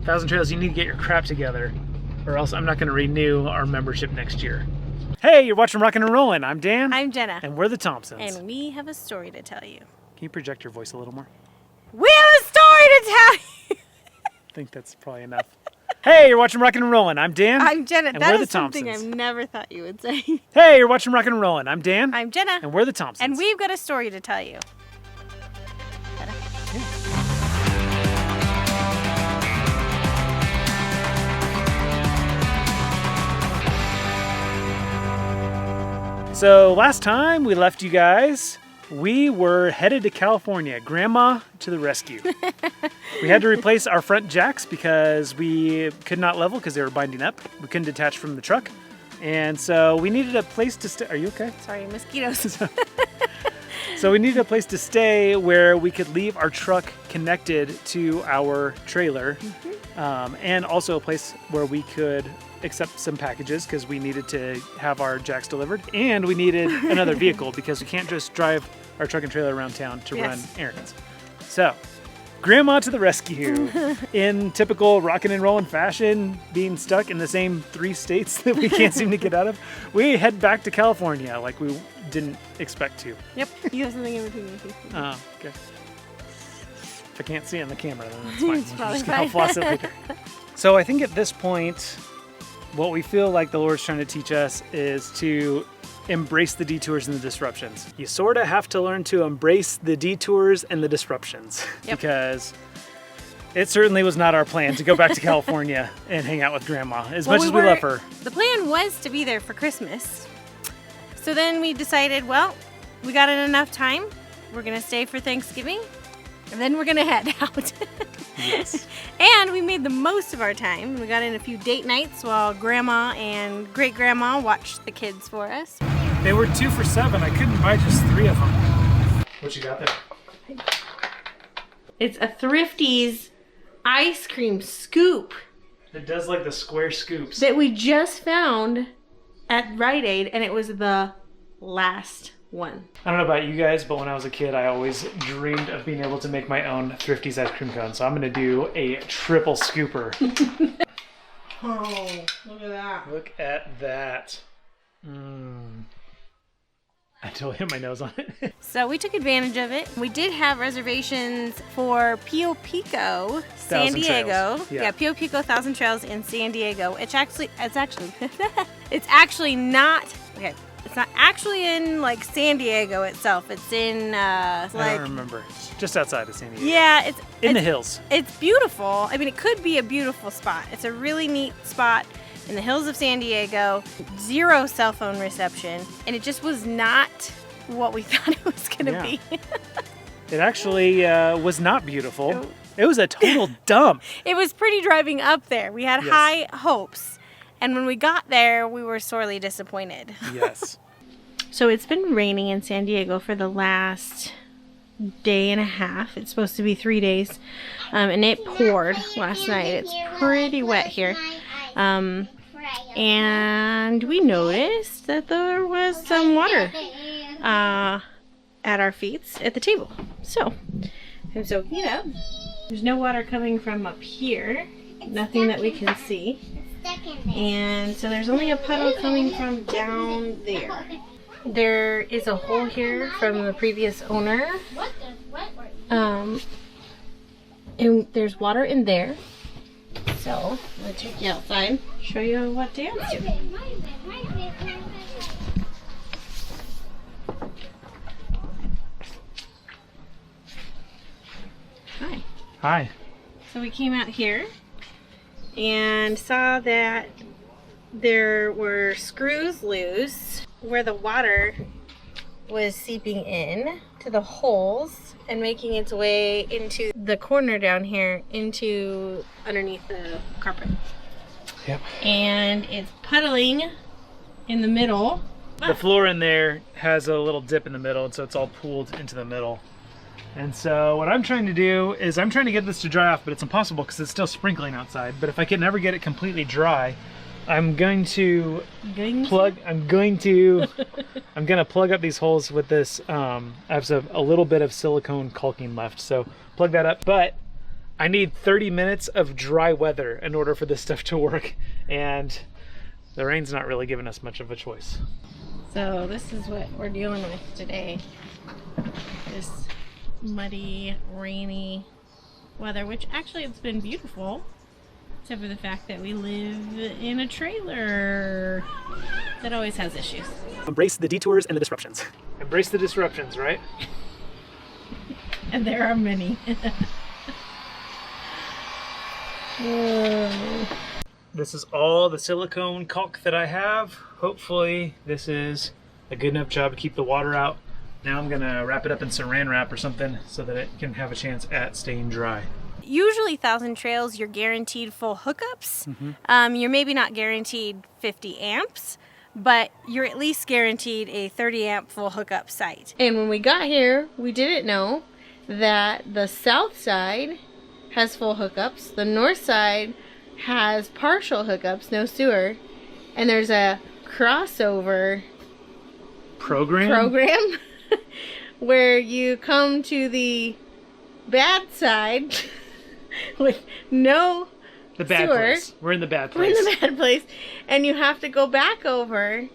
Thousand Trails, you need to get your crap together, or else I'm not going to renew our membership next year. Hey, you're watching Rockin' and Rollin'. I'm Dan. I'm Jenna. And we're the Thompsons. And we have a story to tell you. Can you project your voice a little more? We have a story to tell you! I think that's probably enough. Hey, you're watching Rockin' and Rollin'. I'm Dan. I'm Jenna. And that we're the is something Thompsons. I've never thought you would say. Hey, you're watching Rockin' and Rollin'. I'm Dan. I'm Jenna. And we're the Thompsons. And we've got a story to tell you. So last time we left you guys, we were headed to California. Grandma to the rescue. We had to replace our front jacks because we could not level because they were binding up. We couldn't detach from the truck. And so we needed a place to stay. Are you okay? Sorry, mosquitoes. So we needed a place to stay where we could leave our truck connected to our trailer. And also a place where we could accept some packages because we needed to have our jacks delivered. And we needed another vehicle because we can't just drive our truck and trailer around town to run errands. So, Grandma to the rescue. In typical rockin' and rollin' fashion, being stuck in the same 3 states that we can't seem to get out of, we head back to California like we didn't expect to. Yep, you have something in between your teeth. Oh, okay. If I can't see it on the camera, then that's fine. It's probably I'll floss it later. So I think at this point, what we feel like the Lord's trying to teach us is to embrace the detours and the disruptions. You sort of have to learn to embrace the detours and the disruptions because it certainly was not our plan to go back to California and hang out with Grandma as much as we love her. The plan was to be there for Christmas. So then we decided, well, we got enough time. We're going to stay for Thanksgiving and then we're going to head out. Yes. And we made the most of our time. We got in a few date nights while Grandma and Great-Grandma watched the kids for us. They were 2 for $7. I couldn't buy just 3 of them. What you got there? It's a Thrifty's ice cream scoop It does like the square scoops. that we just found at Rite Aid, and it was the last one. I don't know about you guys, but when I was a kid, I always dreamed of being able to make my own Thrifty's ice cream cone. So I'm going to do a triple scooper. Oh, look at that. Look at that. I totally hit my nose on it. So we took advantage of it. We did have reservations for PICO, San Diego. Trails. Yeah. Yeah, PICO 1,000 Trails in San Diego. It's actually not, okay, it's not actually in like San Diego itself. It's in I don't remember. Just outside of San Diego. Yeah, it's in the hills. It's beautiful. I mean, it could be a beautiful spot. It's a really neat spot in the hills of San Diego. 0 cell phone reception, and it just was not what we thought it was going to be. It actually was not beautiful. It was a total dump. It was pretty driving up there. We had high hopes, and when we got there, we were sorely disappointed. Yes. So it's been raining in San Diego for the last day and a half. It's supposed to be 3 days, and it poured last night. It's pretty wet here. And we noticed that there was some water at our feet at the table. So I'm soaking it up. There's no water coming from up here. Nothing that we can see. And so there's only a puddle coming from down there. There is a hole here from the previous owner. And there's water in there. So I'm going to take you outside, show you what Dan's doing. Hi. Hi. So we came out here and saw that there were screws loose where the water was seeping in to the holes and making its way into the corner down here, into underneath the carpet. Yep. And it's puddling in the middle. The floor in there has a little dip in the middle, and so it's all pooled into the middle. And so what I'm trying to do is I'm trying to get this to dry off, but it's impossible because it's still sprinkling outside. But if I can never get it completely dry, I'm going to plug up these holes with this. I have a little bit of silicone caulking left, so plug that up. But I need 30 minutes of dry weather in order for this stuff to work, and the rain's not really giving us much of a choice. So this is what we're dealing with today. This muddy, rainy weather, which actually it's been beautiful, except for the fact that we live in a trailer that always has issues. Embrace the detours and the disruptions. Embrace the disruptions, right? And there are many. This is all the silicone caulk that I have. Hopefully this is a good enough job to keep the water out. Now I'm gonna wrap it up in saran wrap or something so that it can have a chance at staying dry. Usually Thousand Trails, you're guaranteed full hookups. You're maybe not guaranteed 50 amps, but you're at least guaranteed a 30 amp full hookup site. And when we got here, we didn't know that the south side has full hookups, the north side has partial hookups, no sewer, and there's a crossover program where you come to the bad side with no The bad sewer. place. We're in the bad We're place. in the bad place, and you have to go back over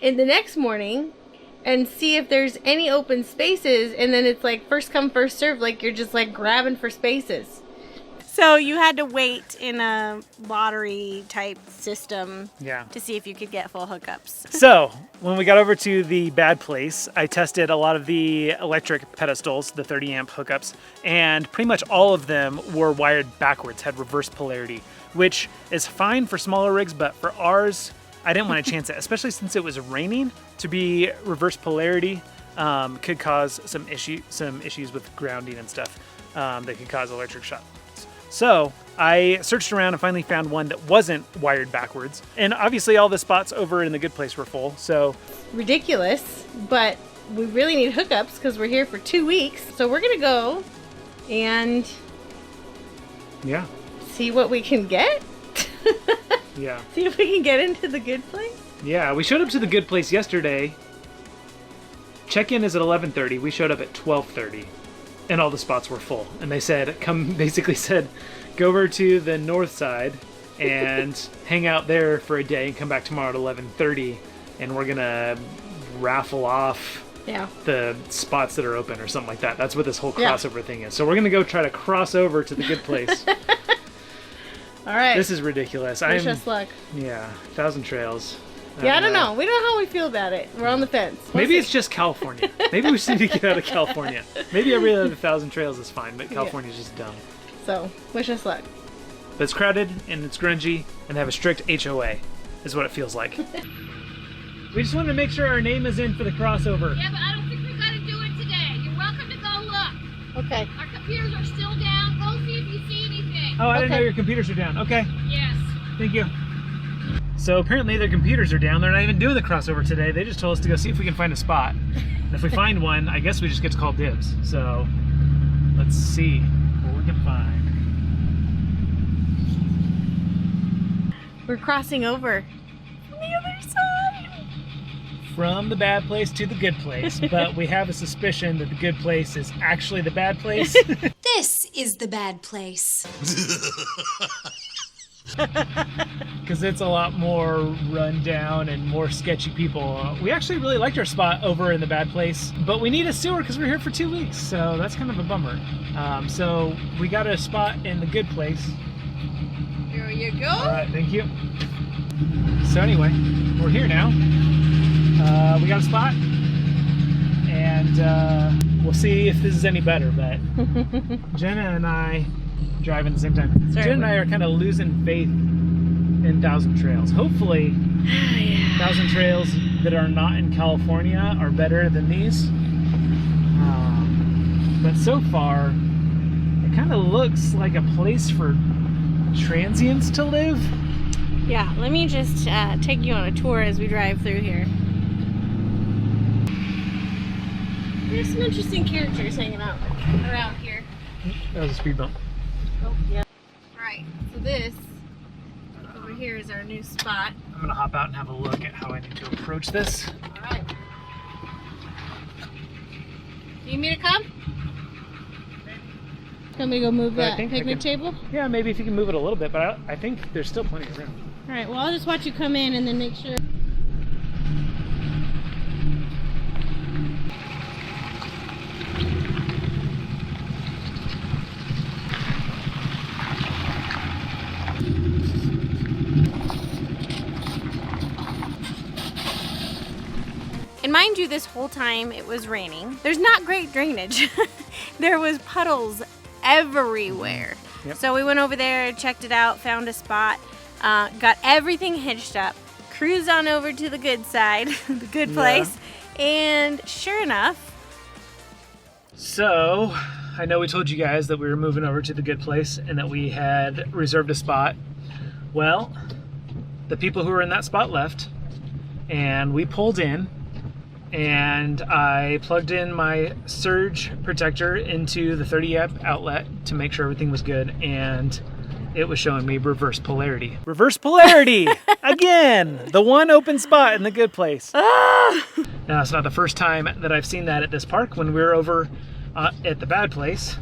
in the next morning and see if there's any open spaces, and then it's like first come first serve, like you're just like grabbing for spaces. So you had to wait in a lottery type system Yeah. to see if you could get full hookups. So, when we got over to the bad place, I tested a lot of the electric pedestals, the 30 amp hookups, and pretty much all of them were wired backwards, had reverse polarity, which is fine for smaller rigs, but for ours, I didn't want to chance it, especially since it was raining. To be reverse polarity could cause some issues with grounding and stuff that could cause electric shock. So I searched around and finally found one that wasn't wired backwards. And obviously all the spots over in the good place were full, so. Ridiculous, but we really need hookups because we're here for 2 weeks. So we're gonna go and Yeah. see what we can get. Yeah. See if we can get into the good place. Yeah, we showed up to the good place yesterday. Check-in is at 11:30. We showed up at 12:30. And all the spots were full. And they said, basically said, go over to the north side and hang out there for a day and come back tomorrow at 11:30. And we're gonna raffle off the spots that are open or something like that. That's what this whole crossover thing is. So we're gonna go try to cross over to the good place. All right. This is ridiculous. Wish us luck. Yeah, Thousand Trails. Yeah, I don't know. We don't know how we feel about it. We're on the fence. Maybe it's just California. Maybe we just need to get out of California. Maybe every other Thousand Trails is fine, but California's just dumb. So, wish us luck. But it's crowded, and it's grungy, and they have a strict HOA, is what it feels like. We just wanted to make sure our name is in for the crossover. Yeah, but I don't think we gotta do it today. You're welcome to go look. Okay. Our computers are still down. Go see if you see anything. Oh, I didn't know your computers are down. Okay, Yes. thank you. So apparently their computers are down. They're not even doing the crossover today. They just told us to go see if we can find a spot. And if we find one, I guess we just get to call dibs. So let's see what we can find. We're crossing over on the other side. From the bad place to the good place, but we have a suspicion that the good place is actually the bad place. This is the bad place. Because it's a lot more run down and more sketchy people. We actually really liked our spot over in the bad place, but we need a sewer because we're here for 2 weeks, so that's kind of a bummer. So we got a spot in the good place. Here you go. All right, thank you. So anyway, we're here now. We got a spot, and we'll see if this is any better, but Jenna and I driving at the same time. Jenna and I are kind of losing faith in Thousand Trails. Hopefully, Thousand Trails that are not in California are better than these. But so far, it kind of looks like a place for transients to live. Yeah, let me just take you on a tour as we drive through here. There's some interesting characters hanging out around here. That was a speed bump. Oh, yeah. Right, so this over here is our new spot. I'm gonna hop out and have a look at how I need to approach this. All right. You need me to come? Can we go move But I that think I picnic can- table? Yeah, maybe if you can move it a little bit, but I think there's still plenty of room. All right, well, I'll just watch you come in and then make sure. And mind you, this whole time it was raining. There's not great drainage. There was puddles everywhere. Yep. So we went over there, checked it out, found a spot, got everything hitched up, cruised on over to the good side, the good place, and sure enough, So, I know we told you guys that we were moving over to the good place and that we had reserved a spot. Well, the people who were in that spot left, and we pulled in, and I plugged in my surge protector into the 30 amp outlet to make sure everything was good, and it was showing me reverse polarity. Reverse polarity! Again! The one open spot in the good place. Now, it's not the first time that I've seen that at this park. When we were over at the bad place,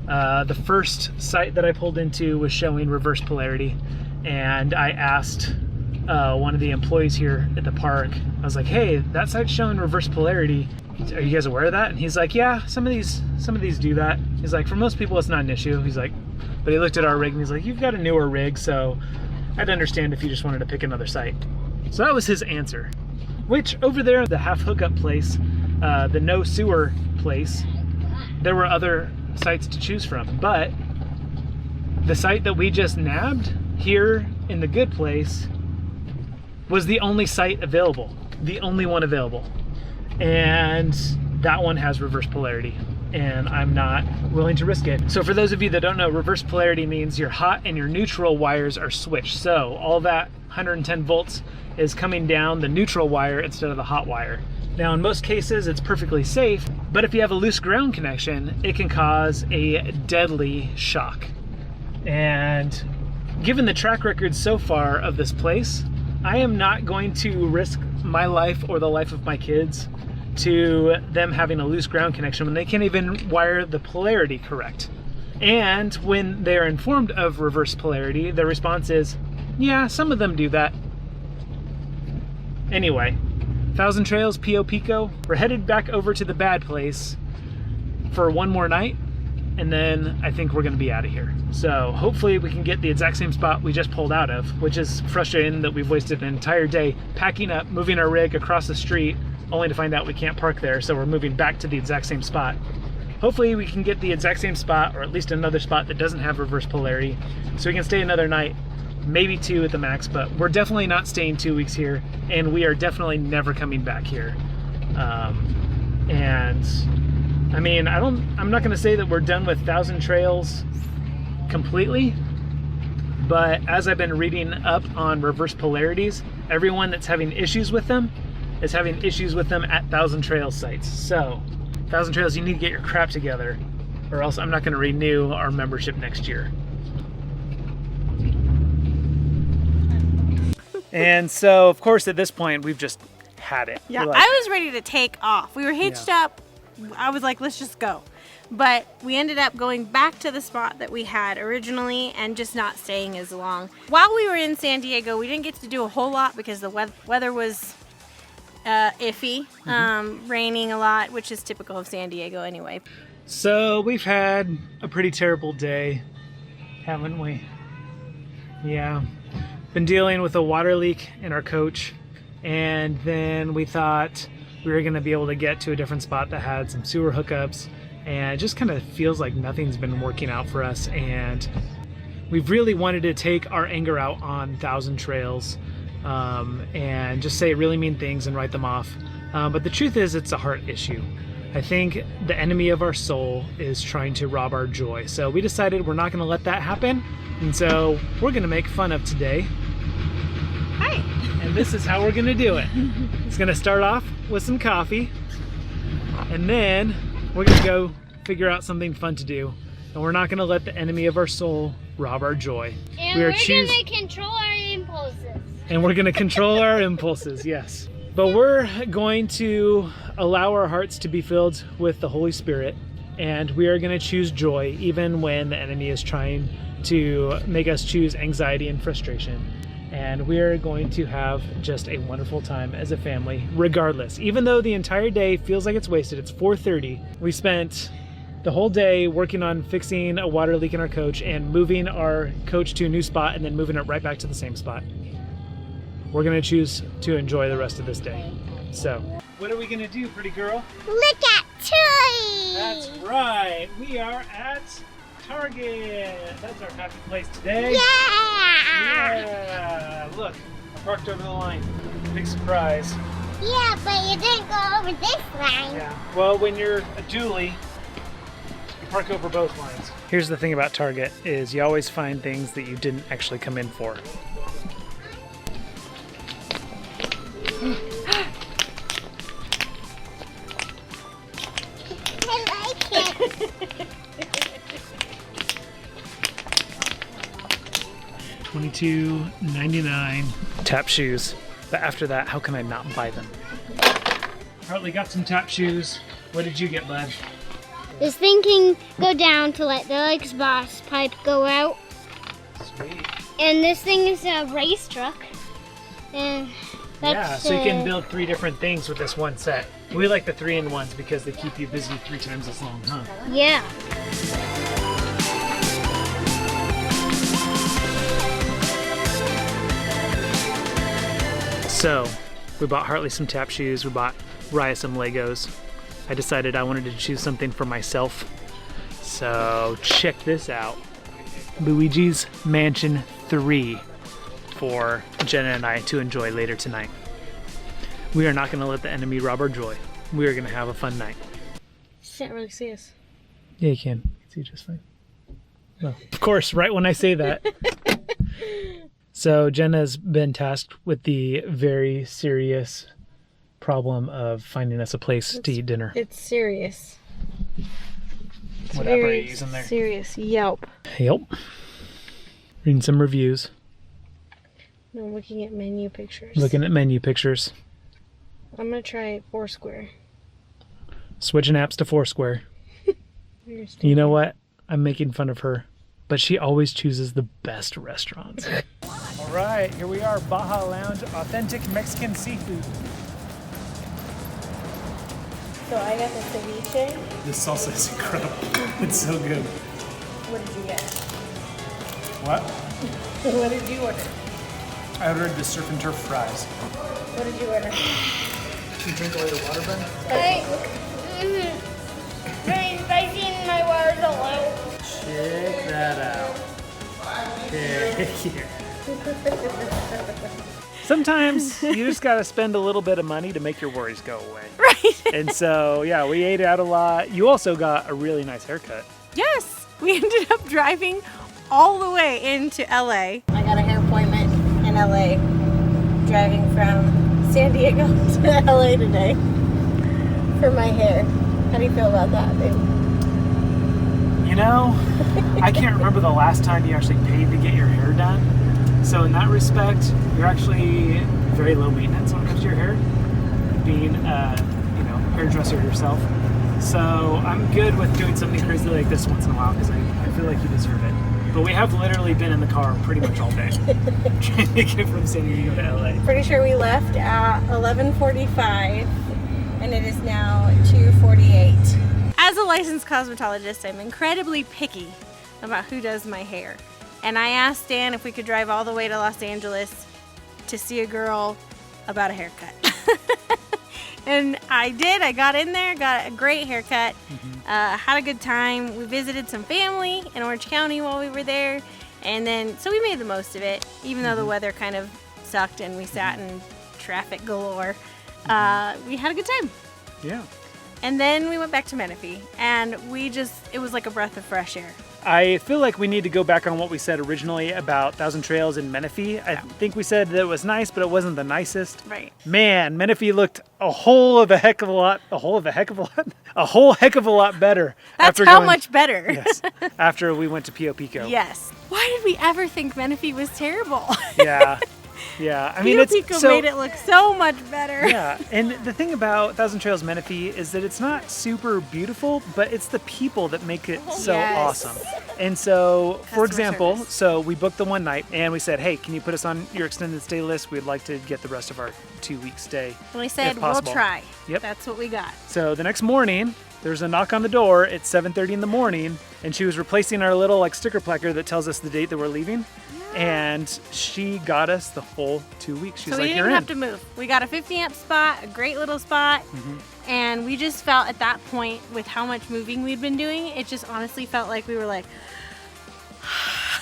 the first site that I pulled into was showing reverse polarity, and I asked one of the employees here at the park, I was like, hey, that site's showing reverse polarity. Are you guys aware of that? And he's like, yeah, some of these do that. He's like, for most people, it's not an issue. He's like, but he looked at our rig and he's like, you've got a newer rig, so I'd understand if you just wanted to pick another site. So that was his answer. Which over there, the half hookup place, the no sewer place, there were other sites to choose from. But the site that we just nabbed here in the good place was the only site available, the only one available. And that one has reverse polarity, and I'm not willing to risk it. So for those of you that don't know, reverse polarity means your hot and your neutral wires are switched. So all that 110 volts is coming down the neutral wire instead of the hot wire. Now in most cases it's perfectly safe, but if you have a loose ground connection, it can cause a deadly shock. And given the track record so far of this place, I am not going to risk my life or the life of my kids to them having a loose ground connection when they can't even wire the polarity correct. And when they're informed of reverse polarity, their response is, yeah, some of them do that. Anyway, Thousand Trails, PICO, we're headed back over to the bad place for one more night, and then I think we're gonna be out of here. So hopefully we can get the exact same spot we just pulled out of, which is frustrating that we've wasted an entire day packing up, moving our rig across the street, only to find out we can't park there, so we're moving back to the exact same spot. Hopefully we can get the exact same spot, or at least another spot that doesn't have reverse polarity, so we can stay another night, maybe 2 at the max, but we're definitely not staying 2 weeks here, and we are definitely never coming back here. And I mean, I'm not gonna say that we're done with Thousand Trails completely, but as I've been reading up on reverse polarities, everyone that's having issues with them is having issues with them at Thousand Trails sites. So, Thousand Trails, you need to get your crap together, or else I'm not gonna renew our membership next year. And so, of course, at this point, we've just had it. yeah, We're like, I was ready to take off. We were hitched up. I was like, let's just go. But we ended up going back to the spot that we had originally and just not staying as long. While we were in San Diego, we didn't get to do a whole lot because the weather was iffy, raining a lot, which is typical of San Diego anyway. So we've had a pretty terrible day, haven't we? Yeah. Been dealing with a water leak in our coach, and then we thought we were going to be able to get to a different spot that had some sewer hookups, and it just kind of feels like nothing's been working out for us, and we've really wanted to take our anger out on Thousand Trails and just say really mean things and write them off. But the truth is, it's a heart issue. I think the enemy of our soul is trying to rob our joy. So we decided we're not going to let that happen. And so we're going to make fun of today. Hi. And this is how we're going to do it. It's going to start off with some coffee. And then we're going to go figure out something fun to do. And we're not going to let the enemy of our soul rob our joy. And we're going to control our impulses. And we're going to control our impulses, yes. But we're going to allow our hearts to be filled with the Holy Spirit and we are going to choose joy even when the enemy is trying to make us choose anxiety and frustration. And we are going to have just a wonderful time as a family, regardless. Even though the entire day feels like it's wasted, it's 4:30. We spent the whole day working on fixing a water leak in our coach and moving our coach to a new spot and then moving it right back to the same spot. We're going to choose to enjoy the rest of this day. So, what are we going to do, pretty girl? Look at toys! That's right. We are at Target. That's our happy place today. Yeah! Look, I parked over the line. Big surprise. Yeah, but you didn't go over this line. Yeah. Well, when you're a dually, you park over both lines. Here's the thing about Target is you always find things that you didn't actually come in for. I like it. $22.99 tap shoes. But after that, how can I not buy them? Hartley got some tap shoes. What did you get, bud? This thing can go down to let the exhaust pipe go out. Sweet. And this thing is a race truck. And that's Yeah, so you can build 3 different things with this one set. We like the 3-in-1s because they keep you busy 3 times as long, huh? Yeah. So, we bought Hartley some tap shoes, we bought Raya some Legos. I decided I wanted to choose something for myself. So, check this out. Luigi's Mansion 3 for Jenna and I to enjoy later tonight. We are not going to let the enemy rob our joy. We are going to have a fun night. You can't really see us. Yeah, you can. See just fine. Well, of course, right when I say that. So Jenna's been tasked with the very serious problem of finding us a place to eat dinner. It's serious. It's What app are you very using there? serious. Yelp. Yep. Reading some reviews. No, I'm looking at menu pictures. Looking at menu pictures. I'm gonna try Foursquare. Switching apps to Foursquare. You know what? I'm making fun of her, but she always chooses the best restaurants. All right, here we are, Baja Lounge, authentic Mexican seafood. So I got the ceviche. This salsa is incredible. It's so good. What did you get? What? What did you order? I ordered the surf and turf fries. What did you order? You drink away the water, Ben? Very spicy and my water's all out. Check that out. Here. Sometimes you just gotta spend a little bit of money to make your worries go away. Right. And so, yeah, we ate out a lot. You also got a really nice haircut. Yes, we ended up driving all the way into LA. I got a hair appointment in LA. Driving from San Diego to LA today for my hair. How do you feel about that, babe? You know, I can't remember the last time you actually paid to get your hair done. So in that respect, you're actually very low maintenance when it comes to your hair, being a hairdresser yourself. So I'm good with doing something crazy like this once in a while because I feel like you deserve it. But we have literally been in the car pretty much all day trying to get from San Diego to LA. Pretty sure we left at 11:45 and it is now 2:48. As a licensed cosmetologist, I'm incredibly picky about who does my hair. And I asked Dan if we could drive all the way to Los Angeles to see a girl about a haircut. And I did. I got in there, got a great haircut, had a good time. We visited some family in Orange County while we were there. And then, so we made the most of it, even though the weather kind of sucked and we sat in traffic galore. We had a good time. Yeah. And then we went back to Menifee, and it was like a breath of fresh air. I feel like we need to go back on what we said originally about Thousand Trails in Menifee. I think we said that it was nice, but it wasn't the nicest. Right. Man, Menifee looked a whole heck of a lot better. That's how much better. Yes, after we went to PICO. Yes. Why did we ever think Menifee was terrible? Yeah. Yeah, I mean, it's PICO so, made it look so much better. yeah, and the thing about Thousand Trails Menifee is that it's not super beautiful, but it's the people that make it so Yes. awesome. And so, for Customer example, service. so we booked the one night and we said, hey, can you put us on your extended stay list? We'd like to get the rest of our 2-week stay. And we said, if we'll possible. try. Yep. That's what we got. So the next morning, there's a knock on the door at 7:30 in the morning, and she was replacing our little like sticker placard that tells us the date that we're leaving. And she got us the full 2 weeks. She's So we like, didn't you're even in. have to move. We got a 50 amp spot, a great little spot. And we just felt at that point, with how much moving we'd been doing, it just honestly felt like we were like,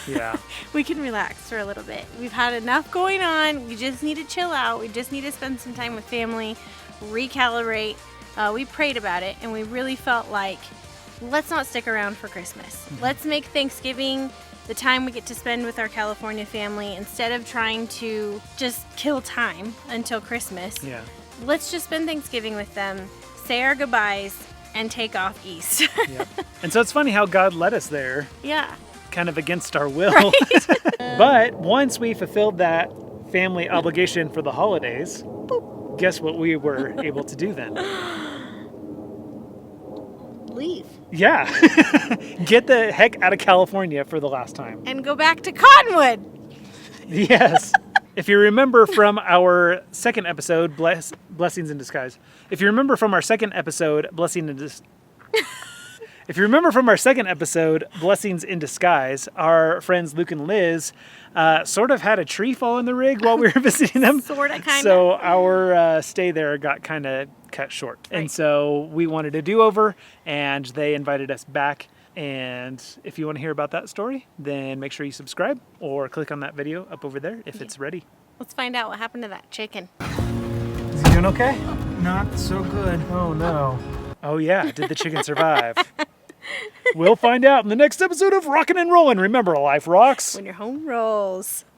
Yeah. we can relax for a little bit. We've had enough going on. We just need to chill out. We just need to spend some time with family, recalibrate. We prayed about it, and we really felt like, let's not stick around for Christmas. Let's make Thanksgiving the time we get to spend with our California family instead of trying to just kill time until Christmas. Yeah. Let's just spend Thanksgiving with them, say our goodbyes, and take off east. Yep. And so it's funny how God led us there, Yeah. kind of against our will. But once we fulfilled that family obligation for the holidays, guess what we were able to do then? Leave. Yeah. Get the heck out of California for the last time. And go back to Cottonwood. Yes. If you remember from our second episode, Blessings in Disguise. If you remember from our second episode, If you remember from our second episode, Blessings in Disguise, our friends Luke and Liz sort of had a tree fall in the rig while we were visiting them. Sorta, kinda. So our stay there got kind of cut short. And Right. so we wanted a do-over, and they invited us back. And if you want to hear about that story, then make sure you subscribe or click on that video up over there if it's ready. Let's find out what happened to that chicken. Is he doing okay? Not so good. Oh, no. Oh, yeah. Did the chicken survive? We'll find out in the next episode of Rockin' and Rollin'. Remember, life rocks. When your home rolls.